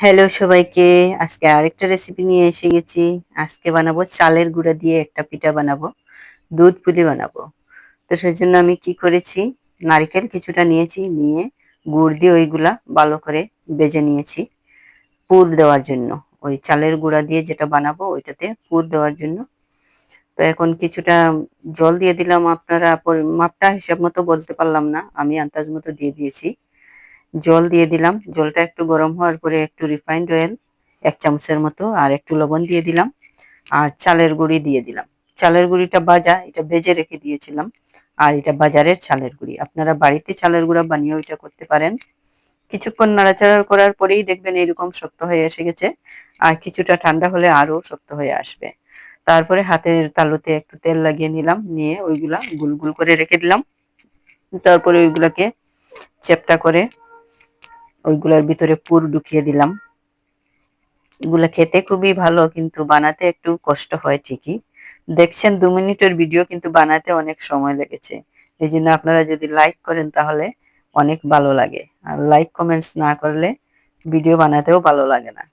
Hello সবাইকে। আজকে আরেকটা রেসিপি নিয়ে এসে গেছি। আজকে বানাবো চালের গুঁড়া দিয়ে একটা পিঠা বানাবো, দুধ পুলি বানাবো। তো সেজন্য আমি কি করেছি, নারকেল কিছুটা নিয়েছি, নিয়ে গুড় দিয়ে ওইগুলা ভালো করে বেজে নিয়েছি পুর দেওয়ার জন্য। ওই চালের গুঁড়া দিয়ে যেটা বানাবো ওইটাতে পুর দেওয়ার জন্য। তো এখন কিছুটা জল দিয়ে দিলাম। আপনারা মাপটা হিসাব মতো বলতে পারলাম না, আমি আন্দাজ মতো দিয়ে দিয়েছি। জল দিয়ে দিলাম, জলটা একটু গরম হওয়ার পরে একটু রিফাইন্ড অয়েল 1 চামচের মতো আর একটু লবণ দিয়ে দিলাম, আর চালের গুঁড়ি দিয়ে দিলাম। চালের গুঁড়িটা ভাজা, এটা ভেজে রেখে দিয়েছিলাম। আর এটা বাজারের চালের গুঁড়ি, আপনারা বাড়িতে চালের গুঁড়া বানিয়ে ওইটা করতে পারেন। কিছুক্ষণ নাড়াচাড়া করার পরেই দেখবেন এরকম শক্ত হয়ে এসে গেছে, আর কিছুটা ঠান্ডা হলে আরো শক্ত হয়ে আসবে। তারপরে হাতের তালুতে একটু তেল লাগিয়ে নিলাম, নিয়ে ওইগুলা গুল গুল করে রেখে দিলাম। তারপরে ওইগুলাকে চ্যাপ্টা করে ওইগুলার ভিতরে পুর ঢুকিয়ে দিলাম। এগুলা খেতে খুবই ভালো, কিন্তু বানাতে একটু কষ্ট হয় ঠিকই। দেখছেন 2 মিনিটের ভিডিও, কিন্তু বানাতে অনেক সময় লেগেছে। এই জন্য আপনারা যদি লাইক করেন তাহলে অনেক ভালো লাগে, আর লাইক কমেন্টস না করলে ভিডিও বানাতেও ভালো লাগে না।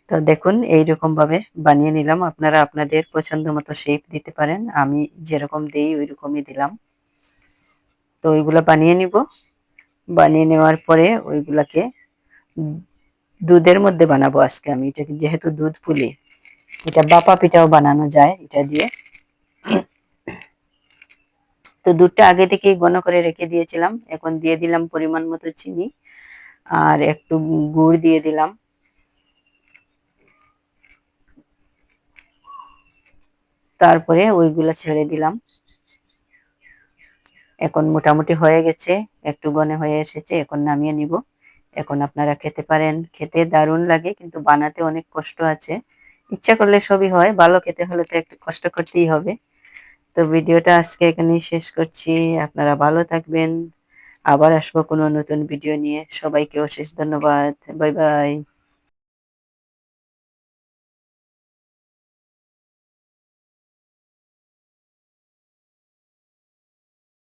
তো দেখুন এইরকম ভাবে বানিয়ে নিলাম। আপনারা আপনাদের পছন্দ মতো শেপ দিতে পারেন, আমি যেরকম দেই ওই রকমই দিলাম। তো ওইগুলা বানিয়ে নিব। বানিয়ে নেওয়ার পরে ওইগুলাকে দুধের মধ্যে বানাবো আজকে আমি, এটা যেহেতু দুধ পুলি। এটা বাপা পিঠাও বানানো যায় এটা দিয়ে। তো দুধটা আগে থেকেই ঘন করে রেখে দিয়েছিলাম। এখন দিয়ে দিলাম পরিমাণ মতো চিনি, আর একটু গুড় দিয়ে দিলাম। তারপরে ওইগুলা ছেড়ে দিলাম। এখন মোটামুটি হয়ে গেছে, একটু ঘন হয়ে এসেছে, এখন নামিয়ে নিব। এখন আপনারা খেতে পারেন, খেতে দারুণ লাগে, কিন্তু বানাতে অনেক কষ্ট আছে। ইচ্ছা করলে সবই হয়, ভালো খেতে হলে তো একটু কষ্ট করতেই হবে। তো ভিডিওটা আজকে এখানেই শেষ করছি। আপনারা ভালো থাকবেন। আবার আসবো কোনো নতুন ভিডিও নিয়ে। সবাইকে অশেষ ধন্যবাদ। Bye bye.